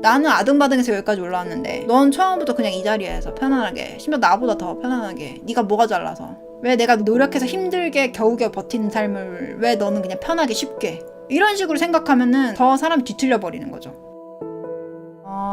나는 아등바등해서 여기까지 올라왔는데 넌 처음부터 그냥 이 자리에서 편안하게, 심지어 나보다 더 편안하게, 네가 뭐가 잘나서, 왜 내가 노력해서 힘들게 겨우겨우 버티는 삶을 왜 너는 그냥 편하게 쉽게, 이런 식으로 생각하면은 더 사람이 뒤틀려 버리는 거죠.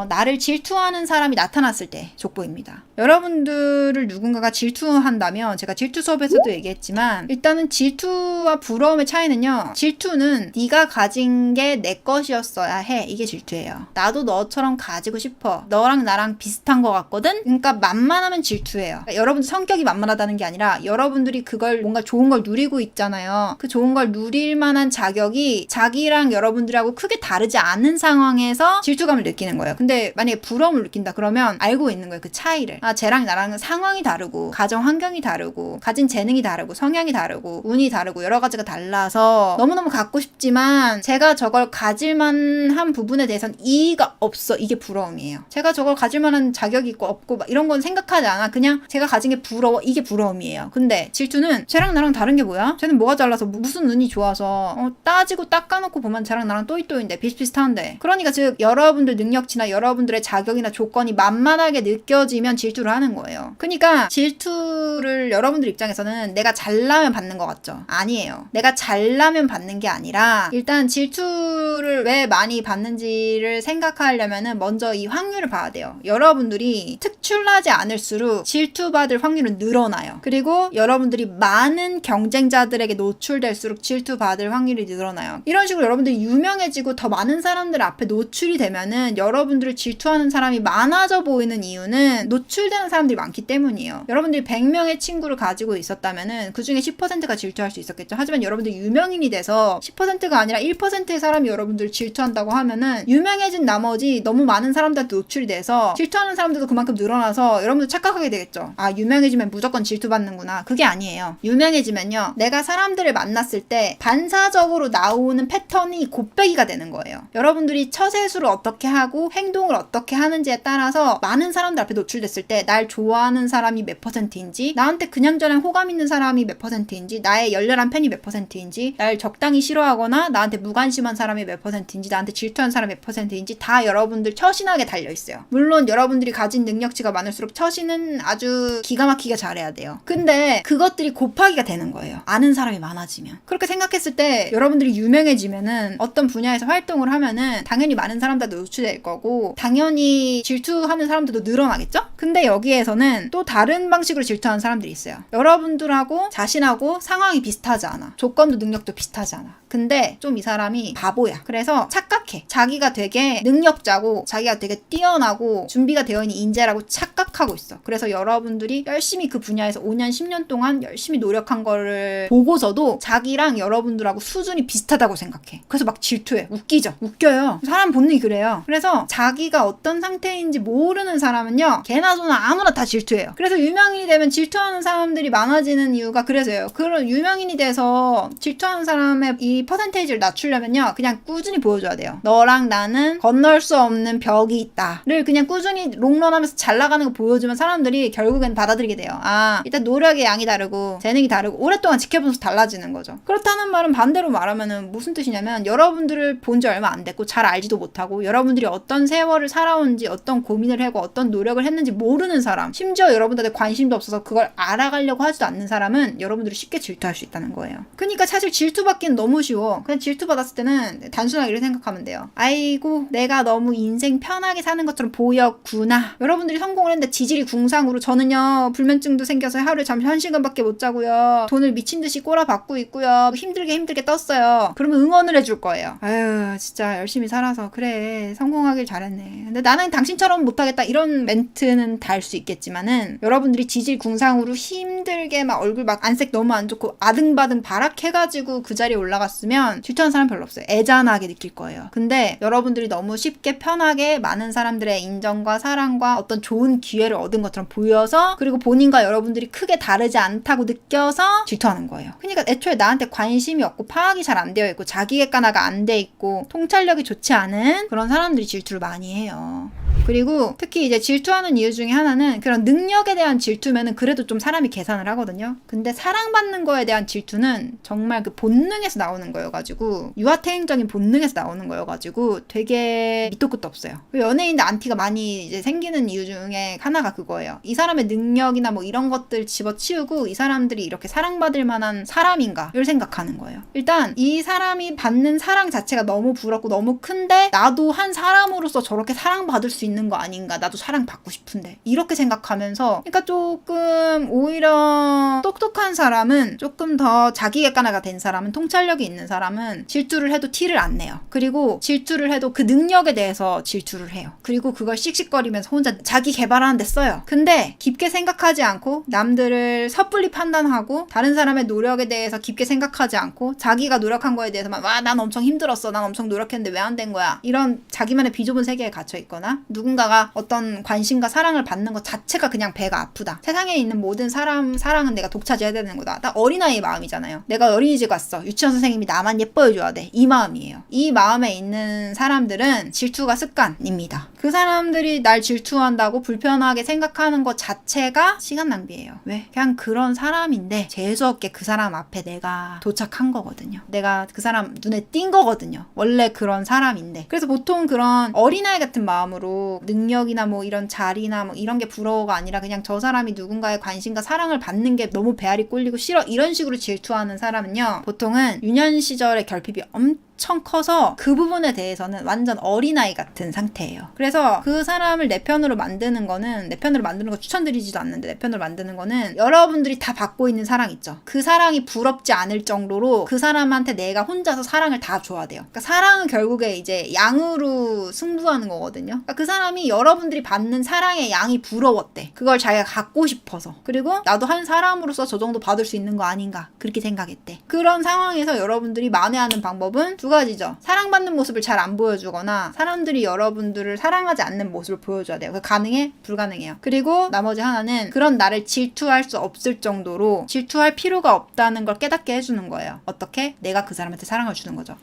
나를 질투하는 사람이 나타났을 때 족보입니다. 여러분들을 누군가가 질투한다면, 제가 질투 수업에서도 얘기했지만, 일단은 질투와 부러움의 차이는요, 질투는 네가 가진 게 내 것이었어야 해, 이게 질투예요. 나도 너처럼 가지고 싶어, 너랑 나랑 비슷한 것 같거든. 그러니까 만만하면 질투예요. 그러니까 여러분들 성격이 만만하다는 게 아니라 여러분들이 그걸 뭔가 좋은 걸 누리고 있잖아요. 그 좋은 걸 누릴 만한 자격이 자기랑 여러분들하고 크게 다르지 않은 상황에서 질투감을 느끼는 거예요. 근데 만약에 부러움을 느낀다 그러면 알고 있는 거예요, 그 차이를. 쟤랑 나랑은 상황이 다르고, 가정 환경이 다르고, 가진 재능이 다르고, 성향이 다르고, 운이 다르고, 여러 가지가 달라서 너무너무 갖고 싶지만 제가 저걸 가질 만한 부분에 대해서는 이의가 없어, 이게 부러움이에요. 제가 저걸 가질 만한 자격이 있고 없고 막 이런 건 생각하지 않아. 그냥 제가 가진 게 부러워, 이게 부러움이에요. 근데 질투는 쟤랑 나랑 다른 게 뭐야? 쟤는 뭐가 잘나서, 무슨 운이 좋아서, 따지고 닦아놓고 보면 쟤랑 나랑 또이또이인데, 비슷비슷한데. 그러니까 즉 여러분들 능력치나 여러분들의 자격이나 조건이 만만하게 느껴지면 질투를 하는 거예요. 그러니까 질투를 여러분들 입장에서는 내가 잘나면 받는 것 같죠? 아니에요. 내가 잘나면 받는 게 아니라, 일단 질투를 왜 많이 받는지를 생각하려면은 먼저 이 확률을 봐야 돼요. 여러분들이 특출나지 않을수록 질투받을 확률은 늘어나요. 그리고 여러분들이 많은 경쟁자들에게 노출될수록 질투받을 확률이 늘어나요. 이런 식으로 여러분들이 유명해지고 더 많은 사람들 앞에 노출이 되면은 여러분들을 질투하는 사람이 많아져 보이는 이유는 노출되는 사람들이 많기 때문이에요. 여러분들이 100명의 친구를 가지고 있었다면은 그 중에 10%가 질투할 수 있었겠죠. 하지만 여러분들이 유명인이 돼서 10%가 아니라 1%의 사람이 여러분들을 질투한다고 하면은 유명해진 나머지 너무 많은 사람들한테 노출이 돼서 질투하는 사람들도 그만큼 늘어나서 여러분들 착각하게 되겠죠. 유명해지면 무조건 질투받는구나. 그게 아니에요. 유명해지면요, 내가 사람들을 만났을 때 반사적으로 나오는 패턴이 곱빼기가 되는 거예요. 여러분들이 처세술을 어떻게 하고 행동을 어떻게 하는지에 따라서 많은 사람들 앞에 노출됐을 때 날 좋아하는 사람이 몇 %인지, 나한테 그냥저냥 호감 있는 사람이 몇 %인지, 나의 열렬한 팬이 몇 %인지, 날 적당히 싫어하거나 나한테 무관심한 사람이 몇 %인지, 나한테 질투한 사람이 몇 %인지 다 여러분들 처신하게 달려있어요. 물론 여러분들이 가진 능력치가 많을수록 처신은 아주 기가 막히게 잘해야 돼요. 근데 그것들이 곱하기가 되는 거예요. 아는 사람이 많아지면. 그렇게 생각했을 때 여러분들이 유명해지면은, 어떤 분야에서 활동을 하면은 당연히 많은 사람들도 노출될 거고, 당연히 질투하는 사람들도 늘어나겠죠? 근데 여기에서는 또 다른 방식으로 질투하는 사람들이 있어요. 여러분들하고 자신하고 상황이 비슷하지 않아. 조건도 능력도 비슷하지 않아. 근데 좀 이 사람이 바보야. 그래서 착각해. 자기가 되게 능력자고 자기가 되게 뛰어나고 준비가 되어 있는 인재라고 착각하고 있어. 그래서 여러분들이 열심히 그 분야에서 5년, 10년 동안 열심히 노력한 거를 보고서도 자기랑 여러분들하고 수준이 비슷하다고 생각해. 그래서 막 질투해. 웃기죠? 웃겨요. 사람 본능이 그래요. 그래서 자기가 어떤 상태인지 모르는 사람은요, 개나 소나 아무나 다 질투해요. 그래서 유명인이 되면 질투하는 사람들이 많아지는 이유가 그래서요. 그런 유명인이 돼서 질투하는 사람의 이 퍼센테이지를 낮추려면요, 그냥 꾸준히 보여줘야 돼요. 너랑 나는 건널 수 없는 벽이 있다를 그냥 꾸준히 롱런하면서 잘 나가는 거 보여주면 사람들이 결국엔 받아들이게 돼요. 일단 노력의 양이 다르고 재능이 다르고 오랫동안 지켜보면서 달라지는 거죠. 그렇다는 말은 반대로 말하면은 무슨 뜻이냐면, 여러분들을 본 지 얼마 안 됐고 잘 알지도 못하고 여러분들이 어떤 세월을 살아온지, 어떤 고민을 하고 어떤 노력을 했는지 모르는 사람, 심지어 여러분들한테 관심도 없어서 그걸 알아가려고 하지도 않는 사람은 여러분들이 쉽게 질투할 수 있다는 거예요. 그러니까 사실 질투받기는 너무 쉬워. 그냥 질투받았을 때는 단순하게 이렇게 생각하면 돼요. 아이고, 내가 너무 인생 편하게 사는 것처럼 보였구나. 여러분들이 성공을 했는데 지질이 궁상으로, 저는요 불면증도 생겨서 하루에 잠 1시간밖에 못 자고요, 돈을 미친듯이 꼬라박고 있고요, 힘들게 떴어요. 그러면 응원을 해줄 거예요. 아유, 진짜 열심히 살아서 그래, 성공하길 잘했네. 근데 나는 당신처럼 못하겠다, 이런 멘트는 달 수 있겠지만은, 여러분들이 지질 궁상으로 힘들게 막 얼굴 막 안색 너무 안 좋고 아등바등 발악해가지고 그 자리에 올라갔으면 질투하는 사람 별로 없어요. 애잔하게 느낄 거예요. 근데 여러분들이 너무 쉽게 편하게 많은 사람들의 인정과 사랑과 어떤 좋은 기회를 얻은 것처럼 보여서, 그리고 본인과 여러분들이 크게 다르지 않다고 느껴서 질투하는 거예요. 그러니까 애초에 나한테 관심이 없고 파악이 잘 안 되어 있고 자기 객관화가 안 돼 있고 통찰력이 좋지 않은 그런 사람들이 질투를 많이 해요. 그리고 특히 이제 질투하는 이유 중에 하나는 그런 능력에 대한 질투면은 그래도 좀 사람이 계산을 하거든요. 근데 사랑받는 거에 대한 질투는 정말 그 본능에서 나오는 거여가지고, 유아태행적인 본능에서 나오는 거여가지고 되게 밑도 끝도 없어요. 연예인들 안티가 많이 이제 생기는 이유 중에 하나가 그거예요. 이 사람의 능력이나 뭐 이런 것들 집어치우고 이 사람들이 이렇게 사랑받을 만한 사람인가를 생각하는 거예요. 일단 이 사람이 받는 사랑 자체가 너무 부럽고 너무 큰데, 나도 한 사람으로서 저렇게 사랑받을 수 있는 거 아닌가, 나도 사랑받고 싶은데, 이렇게 생각하면서, 그러니까 조금 오히려 똑똑한 사람은, 조금 더 자기 객관화가 된 사람은, 통찰력이 있는 사람은 질투를 해도 티를 안 내요. 그리고 질투를 해도 그 능력에 대해서 질투를 해요. 그리고 그걸 씩씩거리면서 혼자 자기 개발하는 데 써요. 근데 깊게 생각하지 않고 남들을 섣불리 판단하고 다른 사람의 노력에 대해서 깊게 생각하지 않고 자기가 노력한 거에 대해서만, 와, 난 엄청 힘들었어, 난 엄청 노력했는데 왜 안 된 거야, 이런 자기만의 비좁은 세계에 갇혀 있거나, 누군가가 어떤 관심과 사랑을 받는 것 자체가 그냥 배가 아프다, 세상에 있는 모든 사랑은 내가 독차지해야 되는 거다, 딱 어린아이의 마음이잖아요. 내가 어린이집 갔어, 유치원 선생님이 나만 예뻐해줘야 돼, 이 마음이에요. 이 마음에 있는 사람들은 질투가 습관입니다. 그 사람들이 날 질투한다고 불편하게 생각하는 것 자체가 시간 낭비예요. 왜? 그냥 그런 사람인데 재수없게 그 사람 앞에 내가 도착한 거거든요. 내가 그 사람 눈에 띈 거거든요. 원래 그런 사람인데. 그래서 보통 그런 어린아이 같은 마음으로 능력이나 뭐 이런 자리나 뭐 이런 게 부러워가 아니라 그냥 저 사람이 누군가의 관심과 사랑을 받는 게 너무 배알이 꼴리고 싫어, 이런 식으로 질투하는 사람은요, 보통은 유년 시절의 결핍이 엄청 커서 그 부분에 대해서는 완전 어린아이 같은 상태예요. 그래서 그 사람을 내 편으로 만드는 거는, 내 편으로 만드는 거 추천드리지도 않는데, 내 편으로 만드는 거는 여러분들이 다 받고 있는 사랑 있죠. 그 사랑이 부럽지 않을 정도로 그 사람한테 내가 혼자서 사랑을 다 줘야 돼요. 그러니까 사랑은 결국에 이제 양으로 승부하는 거거든요. 그러니까 그 사람이 여러분들이 받는 사랑의 양이 부러웠대. 그걸 자기가 갖고 싶어서. 그리고 나도 한 사람으로서 저 정도 받을 수 있는 거 아닌가, 그렇게 생각했대. 그런 상황에서 여러분들이 만회하는 방법은 두 가지죠. 사랑받는 모습을 잘 안 보여주거나 사람들이 여러분들을 사랑하지 않는 모습을 보여줘야 돼요. 가능해? 불가능해요. 그리고 나머지 하나는 그런 나를 질투할 수 없을 정도로 질투할 필요가 없다는 걸 깨닫게 해주는 거예요. 어떻게? 내가 그 사람한테 사랑을 주는 거죠.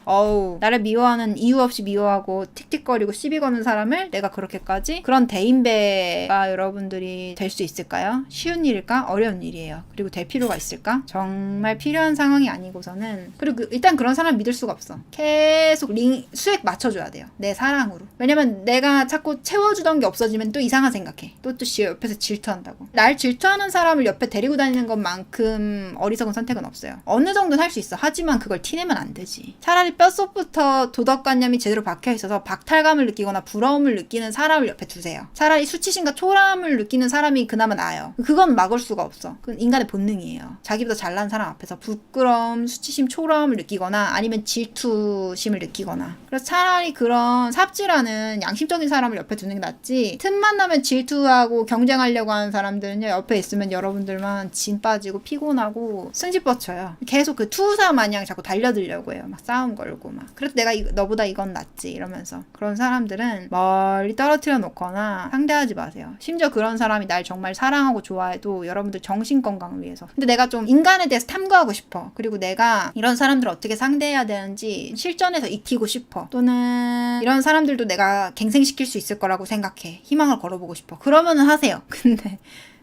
나를 미워하는, 이유 없이 미워하고 틱틱거리고 시비 거는 사람을 내가 그렇게까지, 그런 대인배가 여러분들이 될 수 있을까요? 쉬운 일일까? 어려운 일이에요. 그리고 될 필요가 있을까? 정말 필요한 상황이 아니고서는. 그리고 일단 그런 사람 믿을 수가 없어. 계속 수액 맞춰줘야 돼요. 내 사랑으로. 왜냐면 내가 자꾸 채워주던 게 없어지면 또 이상한 생각해. 또 옆에서 질투한다고. 날 질투하는 사람을 옆에 데리고 다니는 것만큼 어리석은 선택은 없어요. 어느 정도는 할 수 있어. 하지만 그걸 티내면 안 되지. 차라리 뼛속부터 도덕관념이 제대로 박혀있어서 박탈감을 느끼거나 부러움을 느끼는 사람을 옆에 두세요. 차라리 수치심과 초라함을 느끼는 사람이 그나마 나아요. 그건 막을 수가 없어. 그건 인간의 본능이에요. 자기보다 잘난 사람 앞에서 부끄러움, 수치심, 초라함을 느끼거나 아니면 질투심을 느끼거나. 그래서 차라리 그런 삽질하는 양심적인 사람을 옆에 두는 게 낫지, 틈만 나면 질투하고 경쟁하려고 하는 사람들은요, 옆에 있으면 여러분들만 진 빠지고 피곤하고 승질 뻗쳐요. 계속 그 투사 마냥 자꾸 달려들려고 해요. 막 싸움 걸고 막. 그래도 내가 너보다 이건 낫지 이러면서. 그런 사람들은 멀리 떨어뜨려 놓거나 상대하지 마세요. 심지어 그런 사람이 날 정말 사랑하고 좋아해도 여러분들 정신건강을 위해서. 근데 내가 좀 인간에 대해서 탐구하고 싶어. 그리고 내가 이런 사람들을 어떻게 상대해야 되는지 실전에서 익히고 싶어. 또는 이런 사람들도 내가 갱생시킬 수 있을 거라고 생각해. 희망을 걸어보고 싶어. 그러면은 하세요.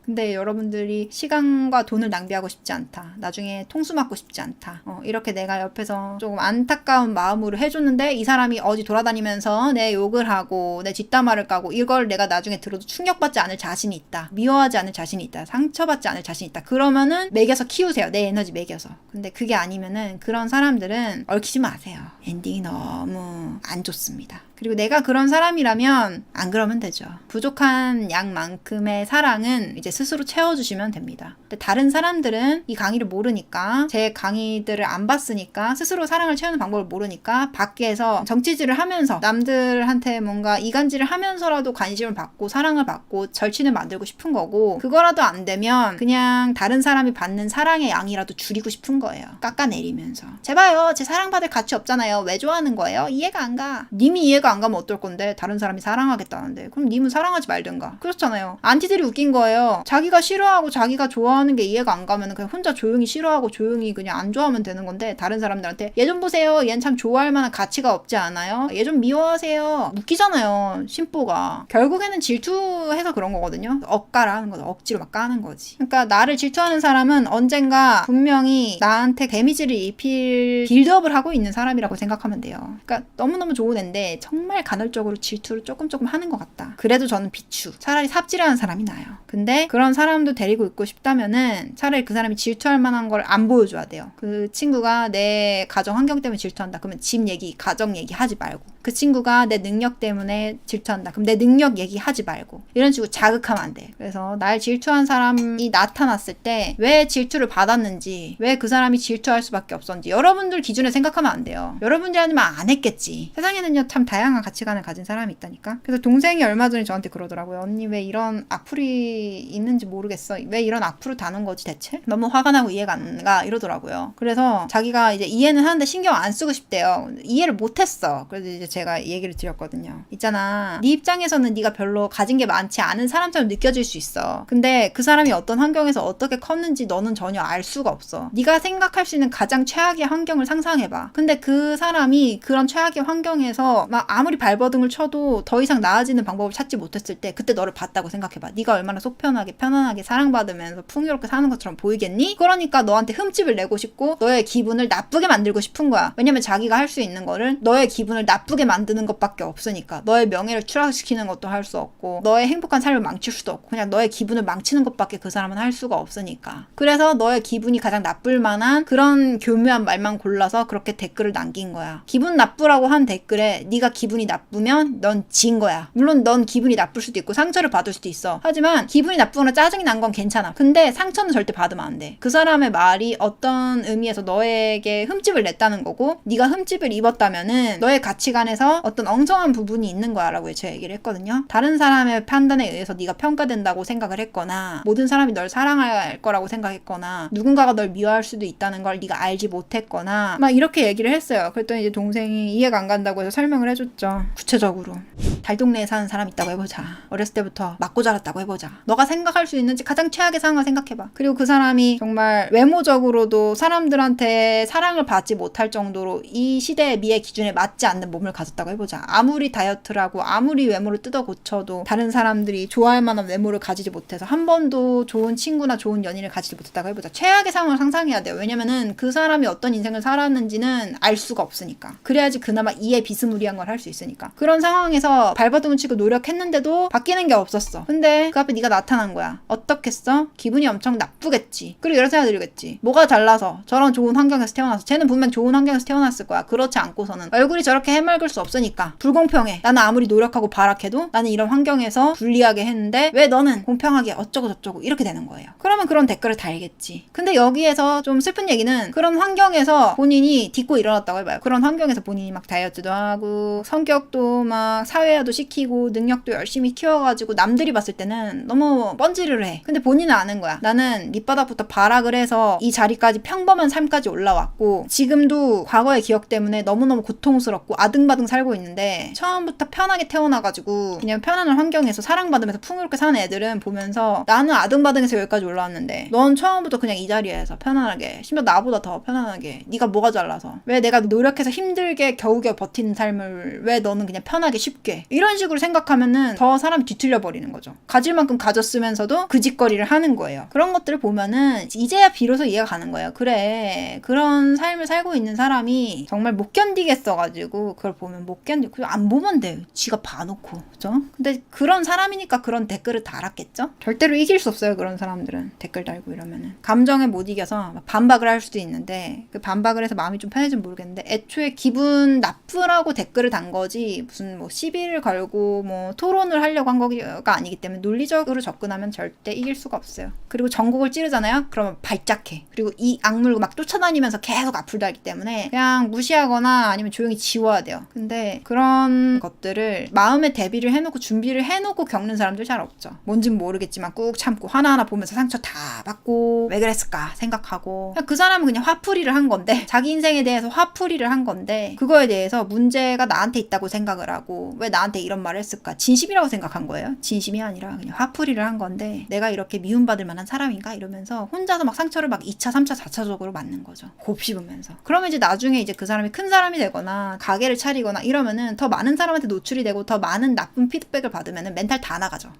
근데 여러분들이 시간과 돈을 낭비하고 싶지 않다. 나중에 통수 맞고 싶지 않다. 이렇게 내가 옆에서 조금 안타까운 마음으로 해줬는데 이 사람이 어디 돌아다니면서 내 욕을 하고 내 뒷담화를 까고 이걸 내가 나중에 들어도 충격받지 않을 자신이 있다. 미워하지 않을 자신이 있다. 상처받지 않을 자신이 있다. 그러면은 매겨서 키우세요. 내 에너지 매겨서. 근데 그게 아니면은 그런 사람들은 얽히지 마세요. 엔딩이 너무 안 좋습니다. 그리고 내가 그런 사람이라면 안 그러면 되죠. 부족한 양만큼의 사랑은 이제 스스로 채워주시면 됩니다. 근데 다른 사람들은 이 강의를 모르니까, 제 강의들을 안 봤으니까, 스스로 사랑을 채우는 방법을 모르니까 밖에서 정치질을 하면서 남들한테 뭔가 이간질을 하면서라도 관심을 받고 사랑을 받고 절친을 만들고 싶은 거고, 그거라도 안 되면 그냥 다른 사람이 받는 사랑의 양이라도 줄이고 싶은 거예요. 깎아내리면서. 제발요, 제 사랑받을 가치 없잖아요. 왜 좋아하는 거예요? 이해가 안 가. 님이 이해가 안 가면 어떨 건데, 다른 사람이 사랑하겠다는데. 그럼 님은 사랑하지 말든가. 그렇잖아요. 안티들이 웃긴 거예요. 자기가 싫어하고 자기가 좋아하는 게 이해가 안 가면 그냥 혼자 조용히 싫어하고 조용히 그냥 안 좋아하면 되는 건데, 다른 사람들한테 얘 좀 보세요, 얘는 참 좋아할 만한 가치가 없지 않아요, 얘 좀 미워하세요, 웃기잖아요 심보가. 결국에는 질투해서 그런 거거든요. 억까라는 거죠. 억지로 막 까는 거지. 그러니까 나를 질투하는 사람은 언젠가 분명히 나한테 데미지를 입힐 빌드업을 하고 있는 사람이라고 생각하면 돼요. 그러니까 너무너무 좋은 앤데 정말 간헐적으로 질투를 조금 하는 것 같다. 그래도 저는 비추, 차라리 삽질하는 사람이 나아요. 근데 그런 사람도 데리고 있고 싶다면은 차라리 그 사람이 질투할 만한 걸 안 보여줘야 돼요. 그 친구가 내 가정 환경 때문에 질투한다 그러면 집 얘기, 가정 얘기 하지 말고, 그 친구가 내 능력 때문에 질투한다 그럼 내 능력 얘기하지 말고, 이런 식으로 자극하면 안 돼. 그래서 날 질투한 사람이 나타났을 때 왜 질투를 받았는지, 왜 그 사람이 질투할 수밖에 없었는지 여러분들 기준에 생각하면 안 돼요. 여러분들이라면 안 했겠지. 세상에는요 참 다양한 가치관을 가진 사람이 있다니까. 그래서 동생이 얼마 전에 저한테 그러더라고요. 언니 왜 이런 악플이 있는지 모르겠어, 왜 이런 악플을 다는 거지 대체? 너무 화가 나고 이해가 안 가, 이러더라고요. 그래서 자기가 이제 이해는 하는데 신경 안 쓰고 싶대요. 이해를 못했어. 그래서 이제 제가 얘기를 드렸거든요. 있잖아, 네 입장에서는 네가 별로 가진 게 많지 않은 사람처럼 느껴질 수 있어. 근데 그 사람이 어떤 환경에서 어떻게 컸는지 너는 전혀 알 수가 없어. 네가 생각할 수 있는 가장 최악의 환경을 상상해봐. 근데 그 사람이 그런 최악의 환경에서 막 아무리 발버둥을 쳐도 더 이상 나아지는 방법을 찾지 못했을 때 그때 너를 봤다고 생각해봐. 네가 얼마나 속 편하게 사랑받으면서 풍요롭게 사는 것처럼 보이겠니? 그러니까 너한테 흠집을 내고 싶고 너의 기분을 나쁘게 만들고 싶은 거야. 왜냐면 자기가 할 수 있는 거를 너의 기분을 나쁘게 만드는 것밖에 없으니까. 너의 명예를 추락시키는 것도 할 수 없고, 너의 행복한 삶을 망칠 수도 없고, 그냥 너의 기분을 망치는 것밖에 그 사람은 할 수가 없으니까. 그래서 너의 기분이 가장 나쁠 만한 그런 교묘한 말만 골라서 그렇게 댓글을 남긴 거야. 기분 나쁘라고 한 댓글에 네가 기분이 나쁘면 넌 진 거야. 물론 넌 기분이 나쁠 수도 있고 상처를 받을 수도 있어. 하지만 기분이 나쁘거나 짜증이 난 건 괜찮아. 근데 상처는 절대 받으면 안 돼. 그 사람의 말이 어떤 의미에서 너에게 흠집을 냈다는 거고, 네가 흠집을 입었다면은 너의 가치관에서 어떤 엉성한 부분이 있는 거야 라고 제가 얘기를 했거든요. 다른 사람의 판단에 의해서 네가 평가된다고 생각을 했거나, 모든 사람이 널 사랑할 거라고 생각했거나, 누군가가 널 미워할 수도 있다는 걸 네가 알지 못했거나 막 이렇게 얘기를 했어요. 그랬더니 이제 동생이 이해가 안 간다고 해서 설명을 해줬죠. 구체적으로 달동네에 사는 사람 있다고 해보자. 어렸을 때부터 맞고 자랐다고 해보자. 너가 생각할 수 있는지 가장 최악의 상황을 생각해봐. 그리고 그 사람이 정말 외모적으로도 사람들한테 사랑을 받지 못할 정도로 이 시대의 미의 기준에 맞지 않는 몸을 가졌다고 해보자. 아무리 다이어트라고 아무리 외모를 뜯어 고쳐도 다른 사람들이 좋아할 만한 외모를 가지지 못해서 한 번도 좋은 친구나 좋은 연인을 가지지 못했다고 해보자. 최악의 상황을 상상해야 돼요. 왜냐면은 그 사람이 어떤 인생을 살았는지는 알 수가 없으니까. 그래야지 그나마 이해 비스무리한 걸 할 수 있으니까. 그런 상황에서 발버둥을 치고 노력했는데도 바뀌는 게 없었어. 근데 그 앞에 네가 나타난 거야. 어떻겠어? 기분이 엄청 나쁘겠지. 그리고 이런 생각 들겠지. 뭐가 달라서 저런 좋은 환경에서 태어나서. 쟤는 분명 좋은 환경에서 태어났을 거야. 그렇지 않고서는 얼굴이 저렇게 해맑을 수 없으니까. 불공평해. 나는 아무리 노력하고 발악해도 나는 이런 환경에서 불리하게 했는데 왜 너는 공평하게 어쩌고 저쩌고 이렇게 되는 거예요. 그러면 그런 댓글을 달겠지. 근데 여기에서 좀 슬픈 얘기는 그런 환경에서 본인이 딛고 일어났다고 해봐요. 그런 환경에서 본인이 막 다이어트도 하고 성격도 막 사회화도 시키고 능력도 열심히 키워가지고 남들이 봤을 때는 너무 뻔지를 해. 근데 본인은 아는 거야. 나는 밑바닥부터 발악을 해서 이 자리까지 평범한 삶까지 올라왔고 지금도 과거의 기억 때문에 너무너무 고통스럽고 아등바등 살고 있는데 처음부터 편하게 태어나가지고 그냥 편안한 환경에서 사랑받으면서 풍요롭게 사는 애들은 보면서 나는 아등바등해서 여기까지 올라왔는데 넌 처음부터 그냥 이 자리에서 편안하게, 심지어 나보다 더 편안하게, 네가 뭐가 잘라서, 왜 내가 노력해서 힘들게 겨우겨우 버티는 삶을 왜 너는 그냥 편하게 쉽게, 이런 식으로 생각하면은 더 사람이 뒤틀려 버리는 거죠. 가질 만큼 가졌으면서도 그 짓거리를 하는 거예요. 그런 것들을 보면은 이제야 비로소 이해가 가는 거예요. 그래, 그런 삶을 살고 있는 사람이 정말 못 견디겠어가지고 그걸 보면 못 견디고 그냥 안 보면 돼. 지가 봐놓고, 그죠? 근데 그런 사람이니까 그런 댓글을 달았겠죠? 절대로 이길 수 없어요. 그런 사람들은 댓글 달고 이러면은 감정에 못 이겨서 반박을 할 수도 있는데, 그 반박을 해서 마음이 좀 편해지면 모르겠는데 애초에 기분 나쁘라고 댓글을 단 거지 무슨 뭐 시비를 걸고 뭐 토론을 하려고 한 거가 아니기 때문에 논리적으로 접근하면 절대 이길 수가 없어요. 그리고 전곡을 찌르잖아요? 그러면 발작해. 그리고 이 악물고 막 쫓아다니면서 계속 악플 달기 때문에 그냥 무시하거나 아니면 조용히 지워야 돼요. 근데 그런 것들을 마음의 대비를 해놓고 준비를 해놓고 겪는 사람들 잘 없죠. 뭔진 모르겠지만 꾹 참고 하나하나 보면서 상처 다 받고 왜 그랬을까 생각하고 그냥 그 사람은 그냥 화풀이를 한 건데 자기 인생에 대해서 화풀이를 한 건데 그거에 대해서 문제가 나한테 있다고 생각을 하고 왜 나한테 이런 말을 했을까 진심이라고 생각한 거예요. 진심이 아니라 그냥 화풀이를 한 건데 내가 이렇게 미움받을 만한 사람인가 이러면서 혼자서 막 상처를 막 2차 3차 4차적으로 맞는 거죠. 곱씹으면서. 그러면 이제 나중에 이제 그 사람이 큰 사람이 되거나 가게를 차리거나 이러면은 더 많은 사람한테 노출이 되고 더 많은 나쁜 피드백을 받으면은 멘탈 다 나가죠.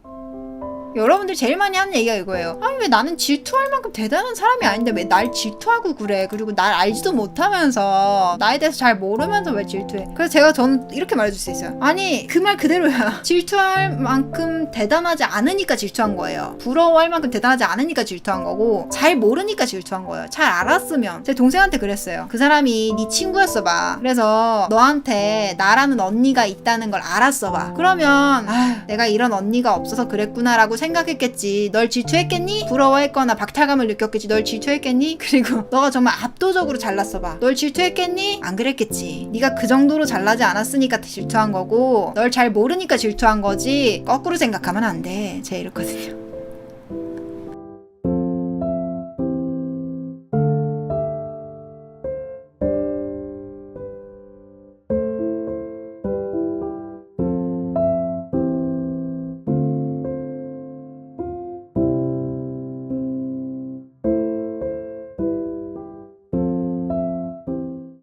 여러분들이 제일 많이 하는 얘기가 이거예요. 아니 왜 나는 질투할 만큼 대단한 사람이 아닌데 왜 날 질투하고 그래. 그리고 날 알지도 못하면서 나에 대해서 잘 모르면서 왜 질투해. 그래서 저는 이렇게 말해줄 수 있어요. 아니 그 말 그대로야. 질투할 만큼 대단하지 않으니까 질투한 거예요. 부러워할 만큼 대단하지 않으니까 질투한 거고 잘 모르니까 질투한 거예요. 잘 알았으면. 제 동생한테 그랬어요. 그 사람이 네 친구였어 봐. 그래서 너한테 나라는 언니가 있다는 걸 알았어 봐. 그러면 아휴 내가 이런 언니가 없어서 그랬구나라고 생각했겠지. 널 질투했겠니? 부러워했거나 박탈감을 느꼈겠지. 널 질투했겠니? 그리고 너가 정말 압도적으로 잘났어 봐. 널 질투했겠니? 안 그랬겠지. 네가 그 정도로 잘나지 않았으니까 질투한 거고 널 잘 모르니까 질투한 거지. 거꾸로 생각하면 안 돼. 제가 이렇거든요.